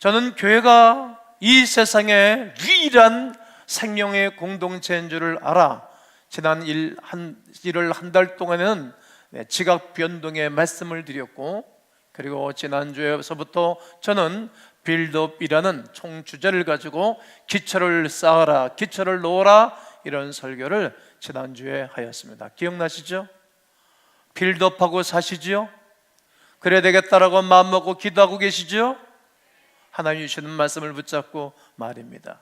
저는 교회가 이 세상의 유일한 생명의 공동체인 줄을 알아 지난 1월 한 달 동안에는 지각 변동의 말씀을 드렸고, 그리고 지난주에서부터 저는 빌드업이라는 총주제를 가지고 기초를 쌓아라, 기초를 놓아라, 이런 설교를 지난주에 하였습니다. 기억나시죠? 빌드업하고 사시죠? 그래야 되겠다라고 마음먹고 기도하고 계시죠? 하나님이 주시는 말씀을 붙잡고 말입니다.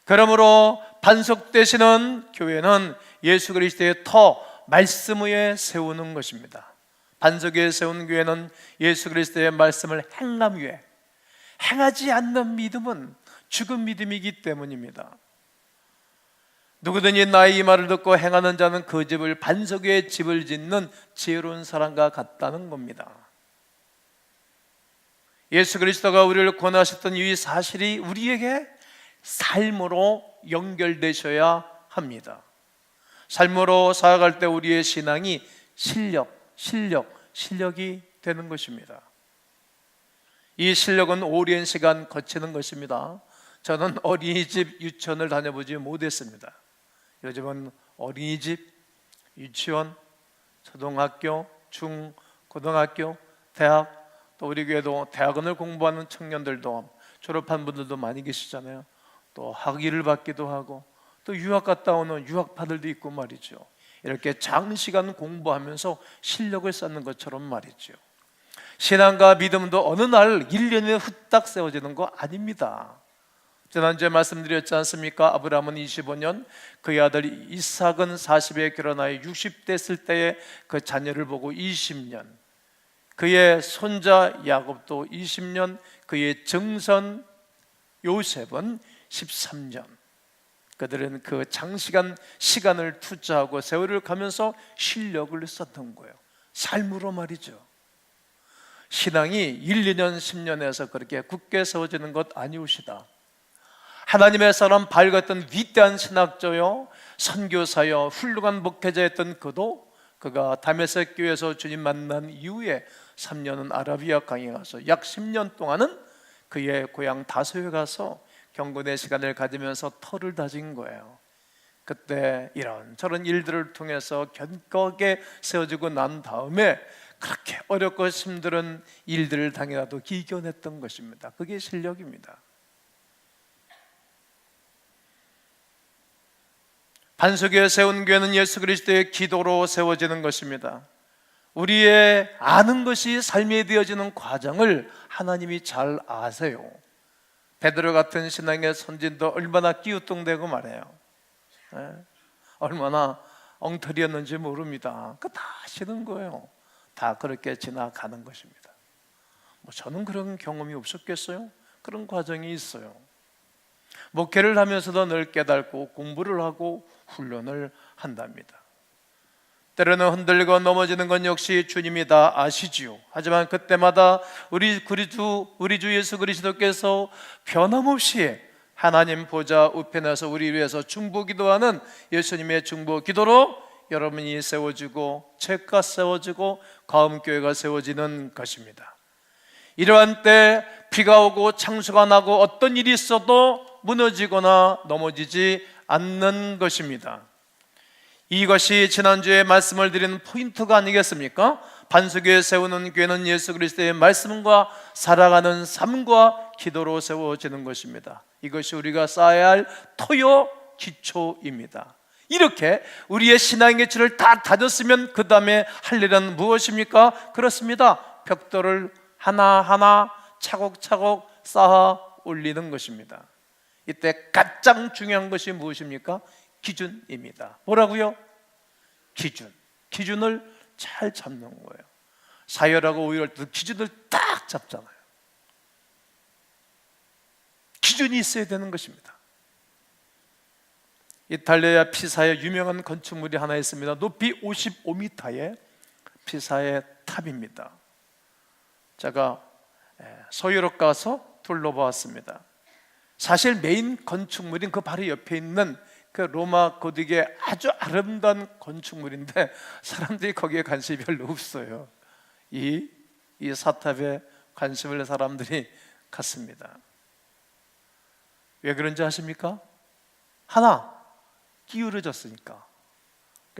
그러므로 반석되시는 교회는 예수 그리스도의 터, 말씀 위에 세우는 것입니다. 반석 위에 세운 교회는 예수 그리스도의 말씀을 행함 위에, 행하지 않는 믿음은 죽은 믿음이기 때문입니다. 누구든지 나의 이 말을 듣고 행하는 자는 그 집을 반석 위에 집을 짓는 지혜로운 사람과 같다는 겁니다. 예수 그리스도가 우리를 권하셨던 이 사실이 우리에게 삶으로 연결되셔야 합니다. 삶으로 살아갈 때 우리의 신앙이 실력이 되는 것입니다. 이 실력은 오랜 시간 거치는 것입니다. 저는 어린이집, 유치원을 다녀보지 못했습니다. 요즘은 어린이집, 유치원, 초등학교, 중, 고등학교, 대학, 또 우리 교회도 대학원을 공부하는 청년들도, 졸업한 분들도 많이 계시잖아요. 또 학위를 받기도 하고, 또 유학 갔다 오는 유학파들도 있고 말이죠. 이렇게 장시간 공부하면서 실력을 쌓는 것처럼 말이죠. 신앙과 믿음도 어느 날 1년에 후딱 세워지는 거 아닙니다. 지난주에 말씀드렸지 않습니까? 아브라함은 25년, 그의 아들 이삭은 40에 결혼하여 60대 됐을 때에 그 자녀를 보고 20년, 그의 손자 야곱도 20년, 그의 증손 요셉은 13년. 그들은 그 장시간 시간을 투자하고 세월을 가면서 실력을 쌓는 거예요. 삶으로 말이죠. 신앙이 1, 2년, 10년에서 그렇게 굳게 세워지는 것 아니오시다. 하나님의 사람 밝았던 위대한 신학자요, 선교사요, 훌륭한 목회자였던 그가 다메섹 교회에서 주님 만난 이후에 3년은 아라비아 강에 가서 약 10년 동안은 그의 고향 다소에 가서 경건의 시간을 가지면서 터를 다진 거예요. 그때 이런저런 일들을 통해서 견고하게 세워지고 난 다음에 그렇게 어렵고 힘든 일들을 당해도 기견했던 것입니다. 그게 실력입니다. 반석 위에 세운 교회는 예수 그리스도의 기도로 세워지는 것입니다. 우리의 아는 것이 삶에 되어지는 과정을 하나님이 잘 아세요. 베드로 같은 신앙의 선진도 얼마나 끼우뚱대고 말해요. 얼마나 엉터리였는지 모릅니다. 그거 다 아시는 거예요. 다 그렇게 지나가는 것입니다. 저는 그런 경험이 없었겠어요? 그런 과정이 있어요. 목회를 하면서도 늘 깨닫고 공부를 하고 훈련을 한답니다. 때로는 흔들리고 넘어지는 건 역시 주님이 다 아시지요. 하지만 그때마다 우리 주 예수 그리스도께서 변함없이 하나님 보좌 우편에서 우리 위해서 중보기도하는 예수님의 중보기도로 여러분이 세워지고 책가 세워지고 가음교회가 세워지는 것입니다. 이러한 때 비가 오고 창수가 나고 어떤 일이 있어도 무너지거나 넘어지지 않는 것입니다. 이것이 지난주에 말씀을 드린 포인트가 아니겠습니까? 반석 위에 세우는 교회는 예수 그리스도의 말씀과 살아가는 삶과 기도로 세워지는 것입니다. 이것이 우리가 쌓아야 할 토요 기초입니다. 이렇게 우리의 신앙의 질을 다 다졌으면 그 다음에 할 일은 무엇입니까? 그렇습니다. 벽돌을 하나하나 차곡차곡 쌓아 올리는 것입니다. 이때 가장 중요한 것이 무엇입니까? 기준입니다. 뭐라고요? 기준을 잘 잡는 거예요. 사열하고 오열할 때 기준을 딱 잡잖아요. 기준이 있어야 되는 것입니다. 이탈리아 피사에 유명한 건축물이 하나 있습니다. 높이 55m의 피사의 탑입니다. 제가 서유럽 가서 둘러보았습니다. 사실 메인 건축물인 그 바로 옆에 있는 그 로마 고딕의 아주 아름다운 건축물인데 사람들이 거기에 관심이 별로 없어요. 이 사탑에 관심을 사람들이 같습니다. 왜 그런지 아십니까? 하나, 기울어졌으니까.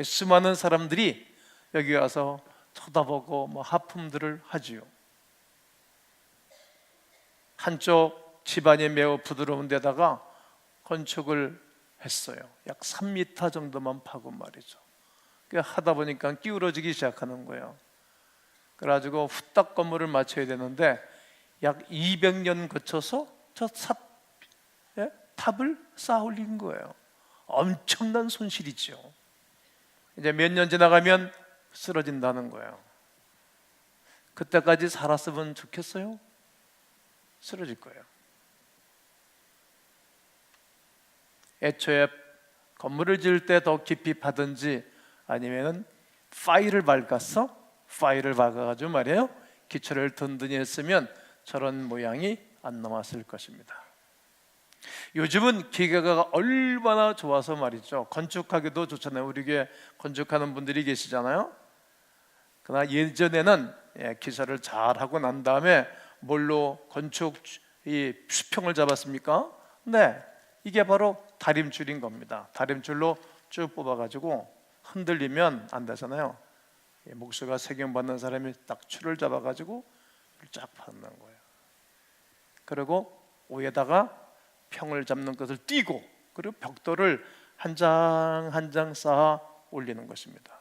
수많은 사람들이 여기 와서 쳐다보고 하품들을 하지요. 한쪽 집안이 매우 부드러운 데다가 건축을 했어요. 약 3m 정도만 파고 말이죠. 하다 보니까 기울어지기 시작하는 거예요. 그래가지고 후딱 건물을 맞춰야 되는데 약 200년 거쳐서 탑을 쌓아 올린 거예요. 엄청난 손실이죠. 이제 몇 년 지나가면 쓰러진다는 거예요. 그때까지 살았으면 좋겠어요? 쓰러질 거예요. 애초에 건물을 지을 때 더 깊이 파든지 아니면은 파일을 박아가지고 말이에요, 기초를 든든히 했으면 저런 모양이 안 나왔을 것입니다. 요즘은 기계가 얼마나 좋아서 말이죠, 건축하기도 좋잖아요. 우리 교회 건축하는 분들이 계시잖아요. 그러나 예전에는 기사를 잘 하고 난 다음에 뭘로 건축 이 수평을 잡았습니까? 네, 이게 바로 다림줄인 겁니다. 다림줄로 쭉 뽑아가지고 흔들리면 안 되잖아요. 목수가 세경받는 사람이 딱 줄을 잡아가지고 쫙 받는 거예요. 그리고 위에다가 평을 잡는 것을 띄고, 그리고 벽돌을 한 장 한 장 쌓아 올리는 것입니다.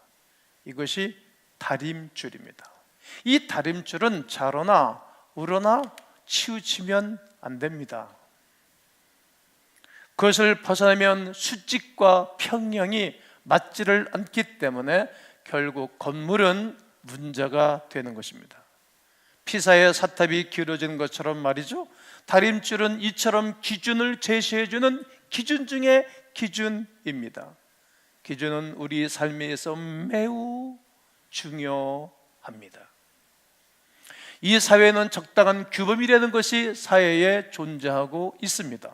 이것이 다림줄입니다. 이 다림줄은 좌로나 우로나 치우치면 안 됩니다. 그것을 벗어나면 수직과 평형이 맞지를 않기 때문에 결국 건물은 문제가 되는 것입니다. 피사의 사탑이 기울어지는 것처럼 말이죠, 다림줄은 이처럼 기준을 제시해주는 기준 중에 기준입니다. 기준은 우리 삶에 있어 매우 중요합니다. 이 사회는 적당한 규범이라는 것이 사회에 존재하고 있습니다.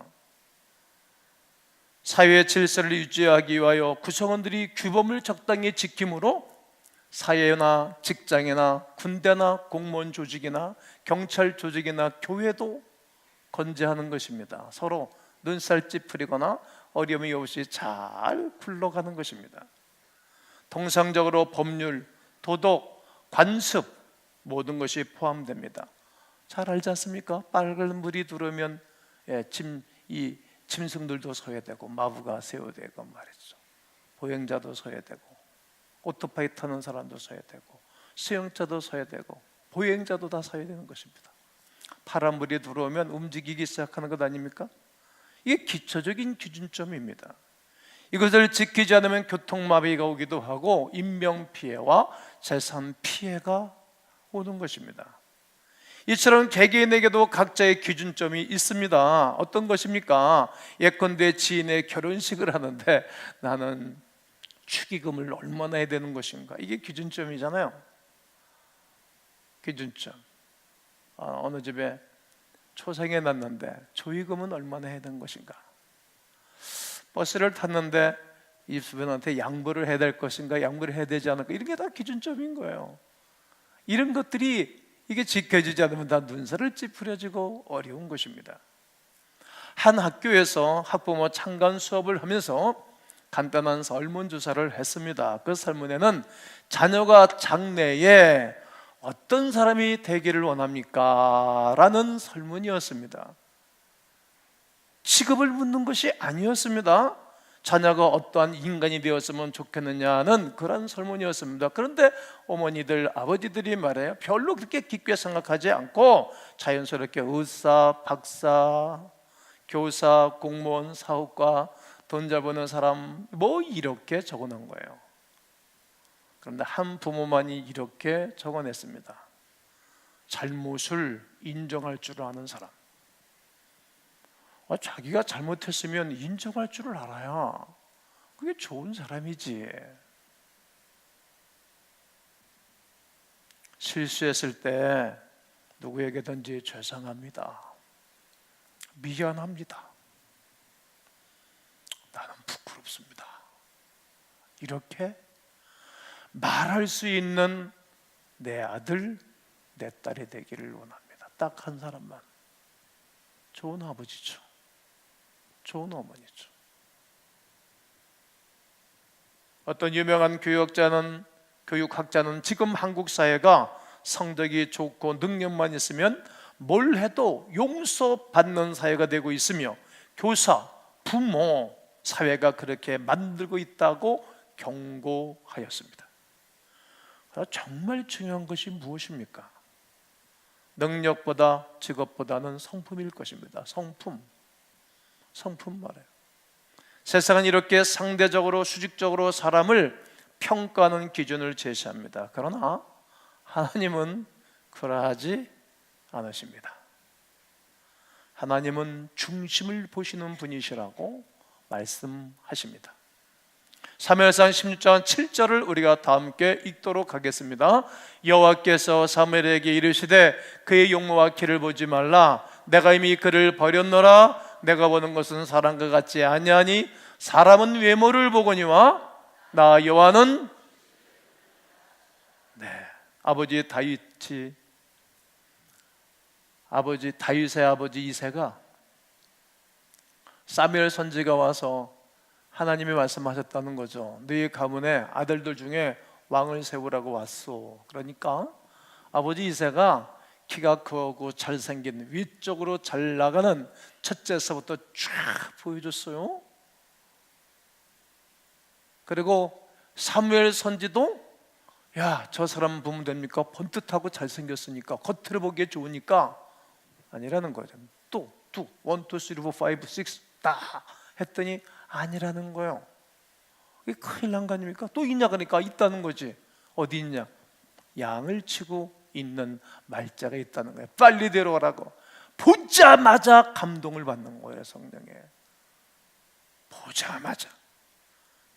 사회의 질서를 유지하기 위하여 구성원들이 규범을 적당히 지킴으로 사회나 직장이나 군대나 공무원 조직이나 경찰 조직이나 교회도 건재하는 것입니다. 서로 눈살 찌푸리거나 어려움이 없이 잘 굴러가는 것입니다. 통상적으로 법률, 도덕, 관습 모든 것이 포함됩니다. 잘 알지 않습니까? 빨간 물이 들어오면 짐승들도 서야 되고 마부가 세워야 되고 말이죠. 보행자도 서야 되고 오토바이 타는 사람도 서야 되고 수영자도 서야 되고 보행자도 다 서야 되는 것입니다. 파란 물이 들어오면 움직이기 시작하는 것 아닙니까? 이게 기초적인 기준점입니다. 이것을 지키지 않으면 교통마비가 오기도 하고 인명피해와 재산피해가 오는 것입니다. 이처럼 개개인에게도 각자의 기준점이 있습니다. 어떤 것입니까? 예컨대 지인의 결혼식을 하는데 나는 축의금을 얼마나 해야 되는 것인가? 이게 기준점이잖아요. 기준점. 어느 집에 초생에 났는데 조의금은 얼마나 해야 되는 것인가? 버스를 탔는데 입주민한테 양보를 해야 될 것인가, 양보를 해야 되지 않을까? 이런 게 다 기준점인 거예요. 이런 것들이 이게 지켜지지 않으면 다 눈살을 찌푸려지고 어려운 것입니다. 한 학교에서 학부모 참관 수업을 하면서 간단한 설문조사를 했습니다. 그 설문에는 자녀가 장래에 어떤 사람이 되기를 원합니까? 라는 설문이었습니다. 직업을 묻는 것이 아니었습니다. 자녀가 어떠한 인간이 되었으면 좋겠느냐는 그런 설문이었습니다. 그런데 어머니들, 아버지들이 말해요, 별로 그렇게 깊게 생각하지 않고 자연스럽게 의사, 박사, 교사, 공무원, 사업가, 돈 잘 버는 사람 이렇게 적어놓은 거예요. 그런데 한 부모만이 이렇게 적어냈습니다. 잘못을 인정할 줄 아는 사람. 자기가 잘못했으면 인정할 줄을 알아야 그게 좋은 사람이지. 실수했을 때 누구에게든지 죄송합니다, 미안합니다, 나는 부끄럽습니다, 이렇게 말할 수 있는 내 아들, 내 딸이 되기를 원합니다. 딱 한 사람만. 좋은 아버지죠. 좋은 어머니죠. 어떤 유명한 교육학자는 지금 한국 사회가 성적이 좋고 능력만 있으면 뭘 해도 용서받는 사회가 되고 있으며 교사, 부모, 사회가 그렇게 만들고 있다고 경고하였습니다. 정말 중요한 것이 무엇입니까? 능력보다 직업보다는 성품일 것입니다. 성품 말이에요. 세상은 이렇게 상대적으로 수직적으로 사람을 평가하는 기준을 제시합니다. 그러나 하나님은 그러하지 않으십니다. 하나님은 중심을 보시는 분이시라고 말씀하십니다. 사무엘상 16장 7절을 우리가 다 함께 읽도록 하겠습니다. 여호와께서 사무엘에게 이르시되 그의 용모와 키를 보지 말라. 내가 이미 그를 버렸노라. 내가 보는 것은 사람과 같지 아니하니 사람은 외모를 보거니와 나 여호와는 아버지 다윗의 아버지 이새가 사무엘 선지가 와서 하나님이 말씀하셨다는 거죠. 너희 가문에 아들들 중에 왕을 세우라고 왔소. 그러니까 아버지 이새가 키가 크고 잘생긴 위쪽으로 잘 나가는 첫째서부터 쫙 보여줬어요. 그리고 사무엘 선지도 야, 저 사람 보면 됩니까? 번듯하고 잘생겼으니까 겉으로 보기에 좋으니까 아니라는 거죠. 또 1, 2, 3, 4, 5, 6 다 했더니 아니라는 거예요. 이게 큰일 난 거 아닙니까? 또 있냐 그러니까 있다는 거지. 어디 있냐? 양을 치고 있는 말자가 있다는 거예요. 빨리 데려오라고. 보자마자 감동을 받는 거예요. 성령에 보자마자.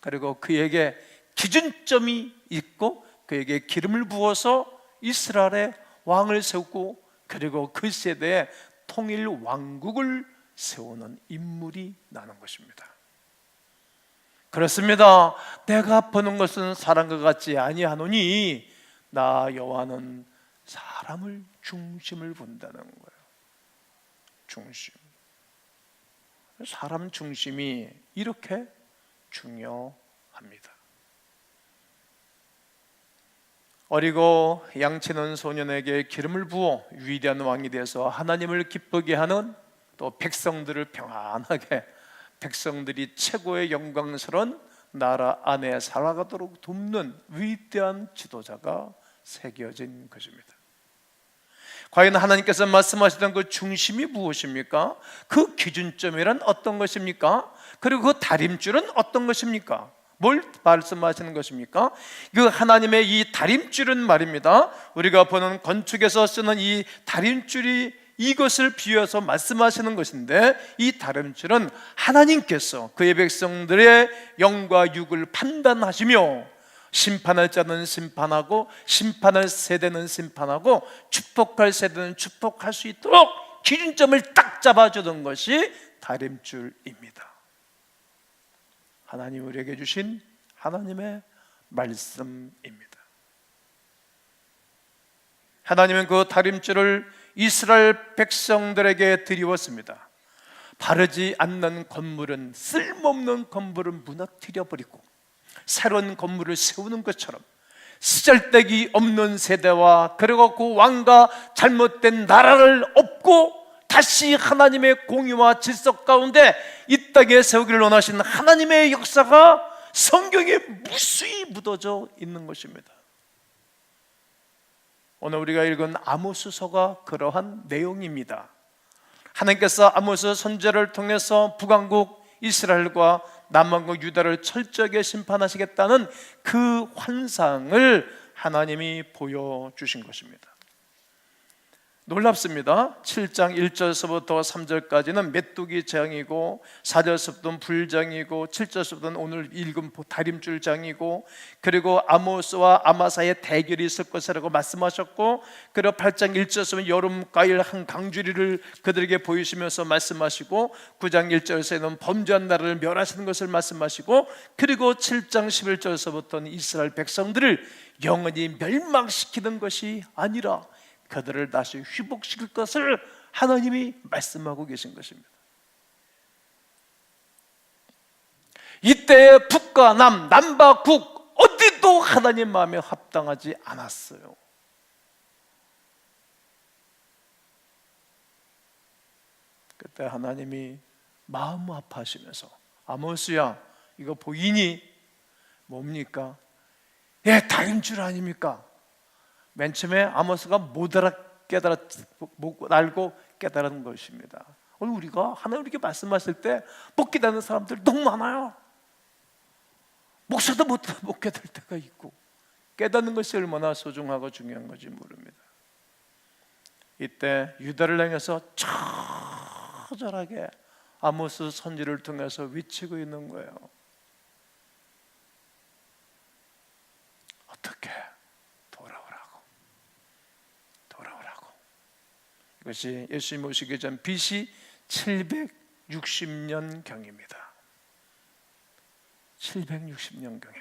그리고 그에게 기준점이 있고 그에게 기름을 부어서 이스라엘의 왕을 세우고 그리고 그 세대에 통일 왕국을 세우는 인물이 나는 것입니다. 그렇습니다. 내가 보는 것은 사람과 같지 아니하노니 나 여호와는 사람을 중심을 본다는 거예요. 중심. 사람 중심이 이렇게 중요합니다. 어리고 양치는 소년에게 기름을 부어 위대한 왕이 되어서 하나님을 기쁘게 하는, 또 백성들을 평안하게, 백성들이 최고의 영광스러운 나라 안에 살아가도록 돕는 위대한 지도자가 새겨진 것입니다. 과연 하나님께서 말씀하시던 그 중심이 무엇입니까? 그 기준점이란 어떤 것입니까? 그리고 그 다림줄은 어떤 것입니까? 뭘 말씀하시는 것입니까? 그 하나님의 이 다림줄은 말입니다, 우리가 보는 건축에서 쓰는 이 다림줄이 이것을 비유해서 말씀하시는 것인데, 이 다림줄은 하나님께서 그의 백성들의 영과 육을 판단하시며 심판할 자는 심판하고 심판할 세대는 심판하고 축복할 세대는 축복할 수 있도록 기준점을 딱 잡아주는 것이 다림줄입니다. 하나님 우리에게 주신 하나님의 말씀입니다. 하나님은 그 다림줄을 이스라엘 백성들에게 드리웠습니다. 바르지 않는 건물은, 쓸모없는 건물은 무너뜨려버리고 새로운 건물을 세우는 것처럼 쓰잘데기 없는 세대와 그리고 그 왕과 잘못된 나라를 엎고 다시 하나님의 공의와 질서 가운데 이 땅에 세우기를 원하시는 하나님의 역사가 성경에 무수히 묻어져 있는 것입니다. 오늘 우리가 읽은 아모스서가 그러한 내용입니다. 하나님께서 아모스 선지자를 통해서 북왕국 이스라엘과 남왕국 유다를 철저하게 심판하시겠다는 그 환상을 하나님이 보여주신 것입니다. 놀랍습니다. 7장 1절서부터 3절까지는 메뚜기 장이고 4절서부터는 불장이고 7절서부터는 오늘 읽은 다림줄 장이고, 그리고 아모스와 아마사의 대결이 있을 것이라고 말씀하셨고, 그리고 8장 1절서는 여름가일 한 강주리를 그들에게 보이시면서 말씀하시고, 9장 1절에서는 범죄한 나라를 멸하시는 것을 말씀하시고, 그리고 7장 11절서부터는 이스라엘 백성들을 영원히 멸망시키는 것이 아니라 그들을 다시 회복시킬 것을 하나님이 말씀하고 계신 것입니다. 이때 북과 남, 남과 북 어디도 하나님 마음에 합당하지 않았어요. 그때 하나님이 마음 아파하시면서 아모스야 이거 보이니? 뭡니까? 예, 다인 줄 아닙니까? 맨 처음에 아모스가 못 알고 깨달은 것입니다. 우리가 하나님 이렇게 말씀하실 때 못 깨닫는 사람들 너무 많아요. 목사도 못 깨달을 때가 있고, 깨닫는 것이 얼마나 소중하고 중요한 건지 모릅니다. 이때 유다를 향해서 처절하게 아모스 선지를 통해서 외치고 있는 거예요. 어떻게? 돌아오라고. 이것이 예수님 오시기 전 BC 760년경입니다. 760년경에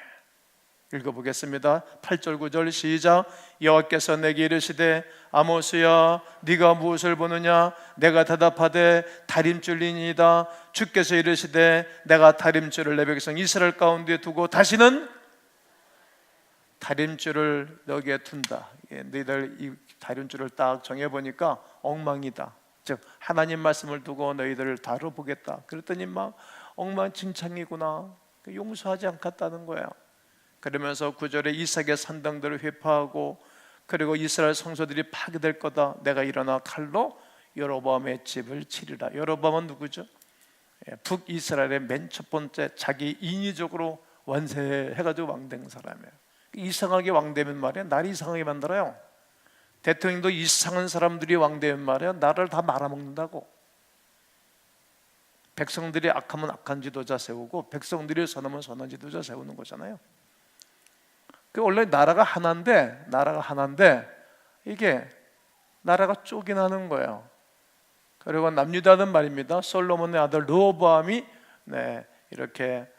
읽어보겠습니다. 8절 9절 시작. 여호와께서 내게 이르시되 아모스야 네가 무엇을 보느냐? 내가 대답하되 다림줄이니이다. 주께서 이르시되 내가 다림줄을 내 백성 이스라엘 가운데 두고 다시는 다림줄을 너에게 둔다. 너희들 이 다림줄을 딱 정해보니까 엉망이다. 즉 하나님 말씀을 두고 너희들을 다뤄보겠다. 그랬더니 막 엉망진창이구나. 용서하지 않겠다는 거야. 그러면서 9절에 이삭의 산당들을 회파하고 그리고 이스라엘 성소들이 파괴될 거다. 내가 일어나 칼로 여로보암의 집을 치리라. 여로보암은 누구죠? 북이스라엘의 맨 첫 번째 자기 인위적으로 완세해가지고 왕된 사람이에요. 이상하게 왕되면 말이야 나를 이상하게 만들어요. 대통령도 이상한 사람들이 왕되면 말이야 나를 다 말아먹는다고. 백성들이 악하면 악한 지도자 세우고 백성들이 선하면 선한 지도자 세우는 거잖아요. 원래 나라가 하나인데 이게 나라가 쪼개나는 거예요. 그리고 남유다는 말입니다. 솔로몬의 아들 르호보암이 이렇게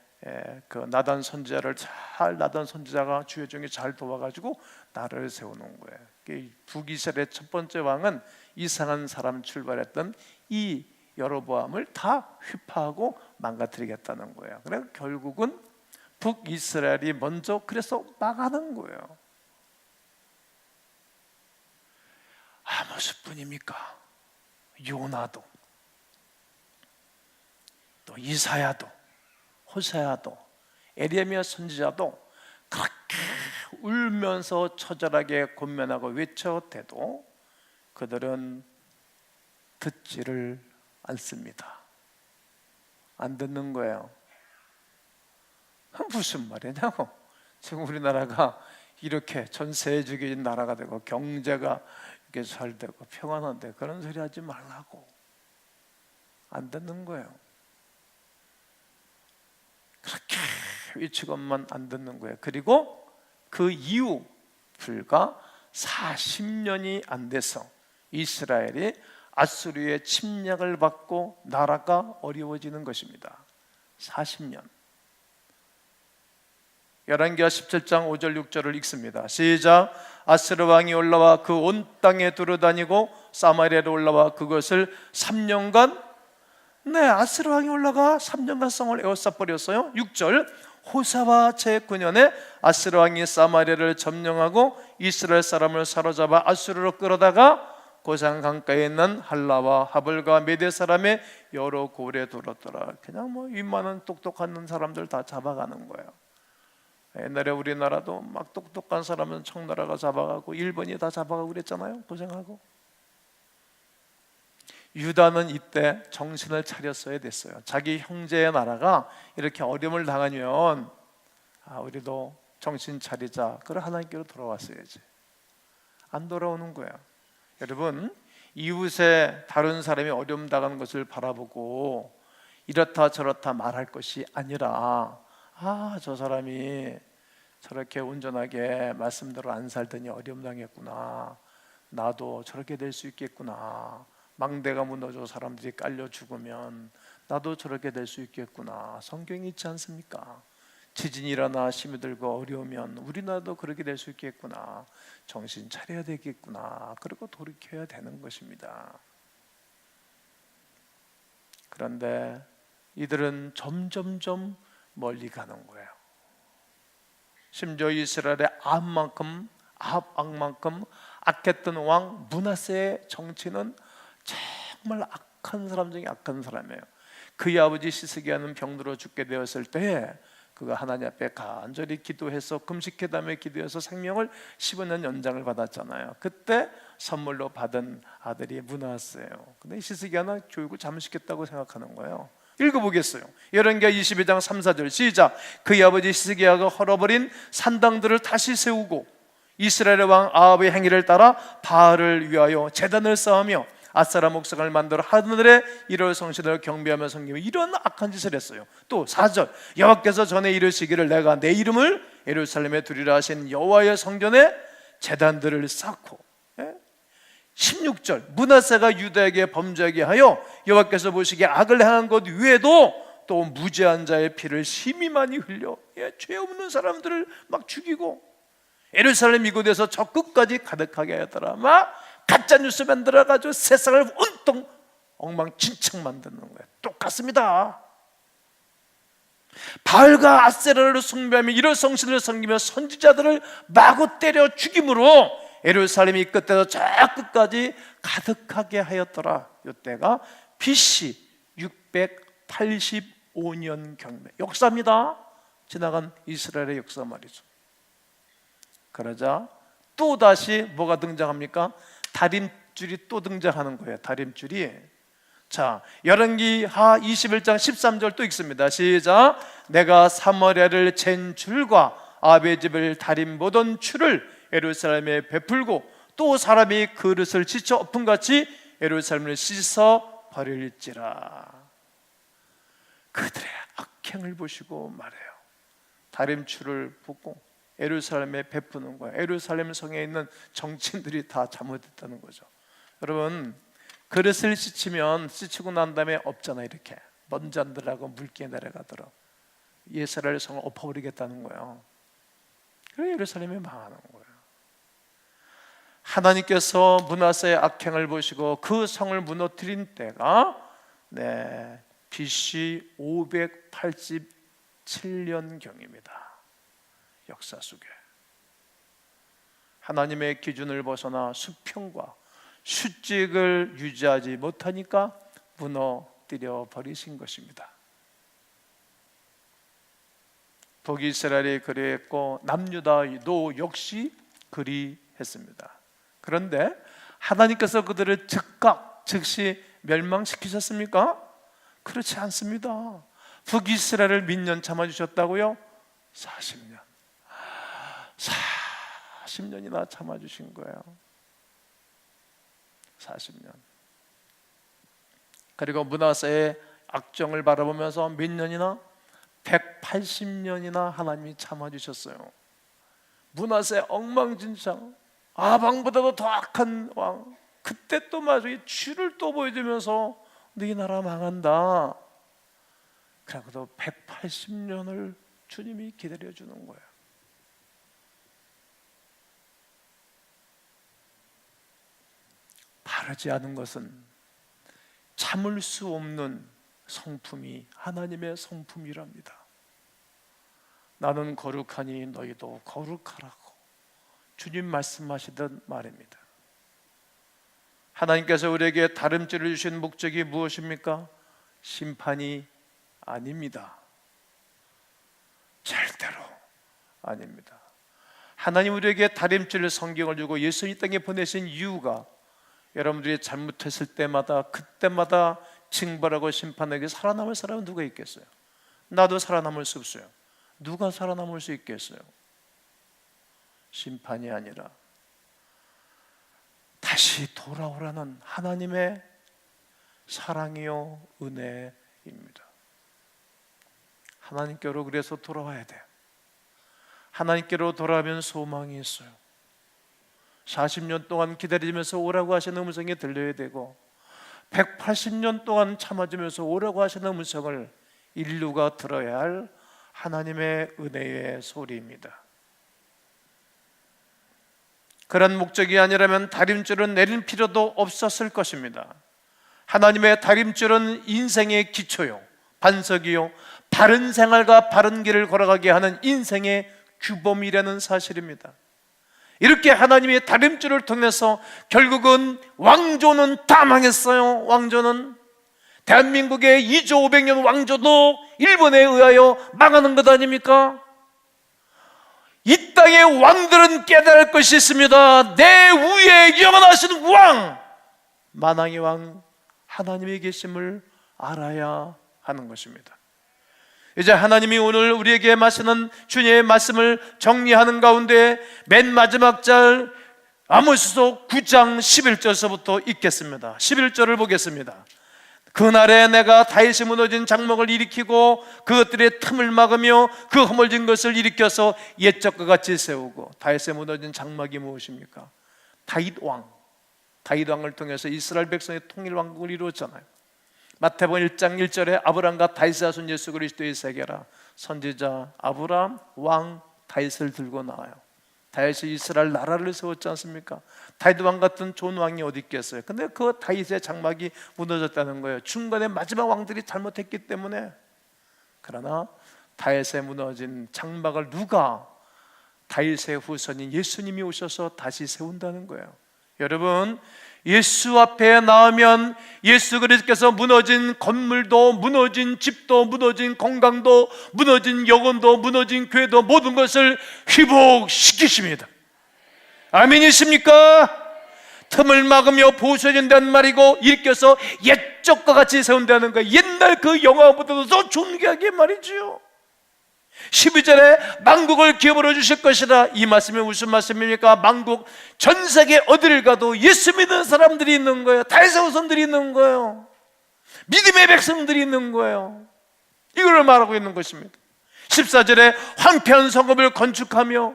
그 나단 선지자가 주의 종이 잘 도와가지고 나라를 세우는 거예요. 북이스라엘의 첫 번째 왕은 이상한 사람 출발했던 이 여로보암을 다 휘파하고 망가뜨리겠다는 거예요. 그래서 결국은 북이스라엘이 먼저 그래서 망하는 거예요. 아모스뿐입니까? 요나도 또 이사야도 호세아도 에레미야 선지자도 그렇게 울면서 처절하게 권면하고 외쳐대도 그들은 듣지를 않습니다. 안 듣는 거예요. 무슨 말이냐고. 지금 우리나라가 이렇게 전 세계적인 나라가 되고 경제가 이렇게 잘 되고 평안한데 그런 소리 하지 말라고. 안 듣는 거예요. 그렇게 외치고만 안 듣는 거예요. 그리고 그 이후 불과 40년이 안 돼서 이스라엘이 아수르의 침략을 받고 나라가 어려워지는 것입니다. 40년. 열왕기하 17장 5절 6절을 읽습니다. 시작. 아스르 왕이 올라와 그 온 땅에 두루다니고 사마리아로 올라와 그것을 3년간 아스르 왕이 올라가 3년간 성을 에워싸 버렸어요. 6절. 호사와 제9년에 아스르 왕이 사마리아를 점령하고 이스라엘 사람을 사로잡아 아수르로 끌어다가 고산 강가에 있는 할라와 하블과 메대 사람의 여러 고을에 두었더라. 그냥 웬만한 똑똑한 사람들 다 잡아가는 거예요. 옛날에 우리나라도 막 똑똑한 사람은 청나라가 잡아가고 일본이 다 잡아가고 그랬잖아요. 고생하고. 유다는 이때 정신을 차렸어야 됐어요. 자기 형제의 나라가 이렇게 어려움을 당하면 우리도 정신 차리자. 그래 하나님께로 돌아왔어야지. 안 돌아오는 거예요. 여러분, 이웃에 다른 사람이 어려움 당하는 것을 바라보고 이렇다 저렇다 말할 것이 아니라 저 사람이 저렇게 온전하게 말씀대로 안 살더니 어려움 당했구나. 나도 저렇게 될 수 있겠구나. 망대가 무너져 사람들이 깔려 죽으면 나도 저렇게 될 수 있겠구나. 성경이 있지 않습니까? 지진이 일어나 힘이 들고 어려우면 우리나라도 그렇게 될 수 있겠구나. 정신 차려야 되겠구나. 그리고 돌이켜야 되는 것입니다. 그런데 이들은 점점점 멀리 가는 거예요. 심지어 이스라엘의 아합만큼 악했던 왕 므낫세의 정치는 정말 악한 사람 중에 악한 사람이에요. 그의 아버지 시스기야는 병들어 죽게 되었을 때에 그가 하나님 앞에 간절히 기도해서 금식회담에 기도해서 생명을 15년 연장을 받았잖아요. 그때 선물로 받은 아들이 므낫세예요. 근데 시스기야는 교육을 잘못시켰다고 생각하는 거예요. 읽어보겠어요. 열왕기하 22장 3, 4절 시작. 그의 아버지 시스기야가 헐어버린 산당들을 다시 세우고 이스라엘의 왕 아합의 행위를 따라 바알을 위하여 제단을 쌓으며 아세라 목상을 만들어 하늘에 이를 성신을 경배하며 섬기며 이런 악한 짓을 했어요. 또 4절 여호와께서 전에 이르시기를 내가 내 이름을 예루살렘에 두리라 하신 여호와의 성전에 제단들을 쌓고 16절 므낫세가 유다에게 범죄하게 하여 여호와께서 보시기에 악을 행한 것 외에도 또 무죄한 자의 피를 심히 많이 흘려 죄 없는 사람들을 막 죽이고 예루살렘 이곳에서 저 끝까지 가득하게 하더라. 막 가짜 뉴스 만들어가지고 세상을 온통 엉망진창 만드는 거예요. 똑같습니다. 바알과 아세라를 숭배하며 이런 성신을 섬기며 선지자들을 마구 때려 죽임으로 예루살렘이 끝에서 저 끝까지 가득하게 하였더라. 이때가 BC 685년 경매 역사입니다. 지나간 이스라엘의 역사 말이죠. 그러자 또 다시 뭐가 등장합니까? 다림줄이 또 등장하는 거예요. 다림줄이. 자, 열왕기하 21장 13절 또 읽습니다. 시작. 내가 사마리아를 잰 줄과 아베 집을 다림 보던 줄을 예루살렘에 베풀고 또 사람이 그릇을 지쳐 엎음같이 예루살렘을 씻어 버릴지라. 그들의 악행을 보시고 말해요. 다림줄을 붓고 예루살렘에 베푸는 거예요. 예루살렘 성에 있는 정치인들이 다 잘못했다는 거죠. 여러분, 그릇을 씻고 난 다음에 없잖아요. 이렇게 먼 잔들하고 물기에 내려가도록 이스라엘 성을 엎어버리겠다는 거예요. 그래서 예루살렘이 망하는 거예요. 하나님께서 므낫세의 악행을 보시고 그 성을 무너뜨린 때가 BC 587년경입니다. 역사 속에 하나님의 기준을 벗어나 수평과 수직을 유지하지 못하니까 무너뜨려 버리신 것입니다. 북이스라엘이 그리했고 남유다도 역시 그리했습니다. 그런데 하나님께서 그들을 즉시 멸망시키셨습니까? 그렇지 않습니다. 북이스라엘을 몇 년 참아주셨다고요? 40년이나 참아주신 거예요. 40년. 그리고 므낫세의 악정을 바라보면서 몇 년이나? 180년이나 하나님이 참아주셨어요. 므낫세 엉망진창, 아방보다도 더 악한 왕. 그때 또 마저 줄을 또 보여주면서 네 나라 망한다. 그래도 180년을 주님이 기다려주는 거예요. 바르지 않은 것은 참을 수 없는 성품이 하나님의 성품이랍니다. 나는 거룩하니 너희도 거룩하라고 주님 말씀하시던 말입니다. 하나님께서 우리에게 다름질을 주신 목적이 무엇입니까? 심판이 아닙니다. 절대로 아닙니다. 하나님 우리에게 다림질 성경을 주고 예수 이 땅에 보내신 이유가 여러분들이 잘못했을 때마다 그때마다 징벌하고 심판하게 살아남을 사람은 누가 있겠어요? 나도 살아남을 수 없어요. 누가 살아남을 수 있겠어요? 심판이 아니라 다시 돌아오라는 하나님의 사랑이요 은혜입니다. 하나님께로 그래서 돌아와야 돼요. 하나님께로 돌아오면 소망이 있어요. 40년 동안 기다리면서 오라고 하시는 음성이 들려야 되고 180년 동안 참아주면서 오라고 하시는 음성을 인류가 들어야 할 하나님의 은혜의 소리입니다. 그런 목적이 아니라면 다림줄은 내릴 필요도 없었을 것입니다. 하나님의 다림줄은 인생의 기초요, 반석이요, 바른 생활과 바른 길을 걸어가게 하는 인생의 규범이라는 사실입니다. 이렇게 하나님의 다림줄을 통해서 결국은 왕조는 다 망했어요. 왕조는 대한민국의 2조 500년 왕조도 일본에 의하여 망하는 것 아닙니까? 이 땅의 왕들은 깨달을 것이 있습니다. 내 위에 영원하신 왕, 만왕의 왕 하나님의 계심을 알아야 하는 것입니다. 이제 하나님이 오늘 우리에게 마시는 주님의 말씀을 정리하는 가운데 맨 마지막 절 아모스서 9장 11절서부터 읽겠습니다. 11절을 보겠습니다. 그날에 내가 다윗이 무너진 장막을 일으키고 그것들의 틈을 막으며 그 허물진 것을 일으켜서 옛적과 같이 세우고. 다윗의 무너진 장막이 무엇입니까? 다윗 왕을 통해서 이스라엘 백성의 통일 왕국을 이루었잖아요. 마태복음 1장 1절에 아브람과 다윗의 자손 예수 그리스도의 세계라, 선지자 아브람 왕 다윗을 들고 나와요. 다윗이 이스라엘 나라를 세웠지 않습니까? 다윗 왕 같은 좋은 왕이 어디 있겠어요? 근데 그 다윗의 장막이 무너졌다는 거예요. 중간에 마지막 왕들이 잘못했기 때문에. 그러나 다윗의 무너진 장막을 누가? 다윗의 후손인 예수님이 오셔서 다시 세운다는 거예요. 여러분, 예수 앞에 나오면 예수 그리스도께서 무너진 건물도, 무너진 집도, 무너진 건강도, 무너진 영혼도, 무너진 교회도 모든 것을 회복시키십니다. 아멘이십니까? 틈을 막으며 보수해준다는 말이고, 일으켜서 옛적과 같이 세운다는 거예요. 옛날 그 영화보다도 더 존귀하게 말이지요. 12절에 만국을 기업으로 주실 것이다. 이 말씀이 무슨 말씀입니까? 만국, 전 세계 어디를 가도 예수 믿는 사람들이 있는 거예요. 다윗의 후손들이 있는 거예요. 믿음의 백성들이 있는 거예요. 이걸 말하고 있는 것입니다. 14절에 황폐한 성읍을 건축하며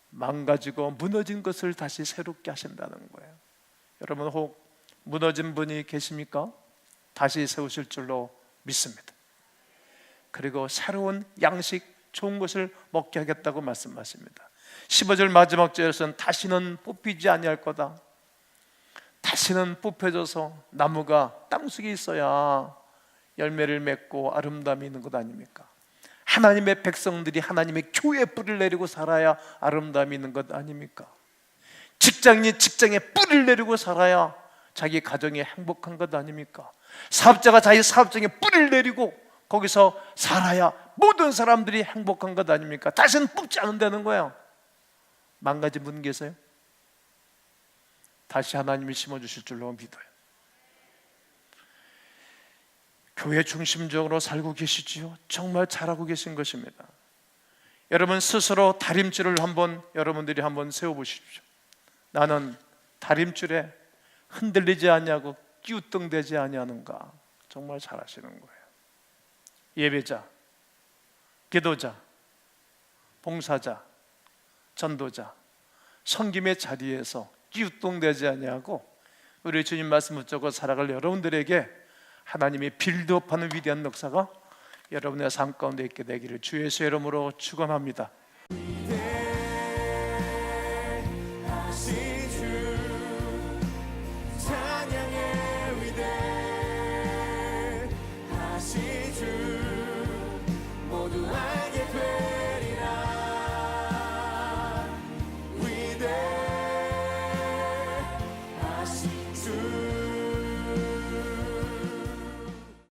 망가지고 무너진 것을 다시 새롭게 하신다는 거예요. 여러분, 혹 무너진 분이 계십니까? 다시 세우실 줄로 믿습니다. 그리고 새로운 양식, 좋은 것을 먹게 하겠다고 말씀하십니다. 15절 마지막 절에서는 다시는 뽑히지 아니할 거다. 다시는 뽑혀져서 나무가 땅속에 있어야 열매를 맺고 아름다움이 있는 것 아닙니까? 하나님의 백성들이 하나님의 교회에 뿌리를 내리고 살아야 아름다움이 있는 것 아닙니까? 직장인이 직장에 뿌리를 내리고 살아야 자기 가정이 행복한 것 아닙니까? 사업자가 자기 사업장에 뿌리를 내리고 거기서 살아야 모든 사람들이 행복한 것 아닙니까? 다시는 뽑지 않는다는 거예요. 망가진 분 계세요? 다시 하나님이 심어주실 줄로 믿어요. 교회 중심적으로 살고 계시지요? 정말 잘하고 계신 것입니다. 여러분 스스로 다림줄을 여러분들이 한번 세워보십시오. 나는 다림줄에 흔들리지 아니하고 끼우뚱대지 아니하는가? 정말 잘하시는 거예요. 예배자, 기도자, 봉사자, 전도자, 섬김의 자리에서 끼우뚱대지 아니하고 우리 주님 말씀 붙잡고 살아갈 여러분들에게 하나님의 빌드업하는 위대한 역사가 여러분의 삶 가운데 있게 되기를 주 예수의 이름으로 축원합니다.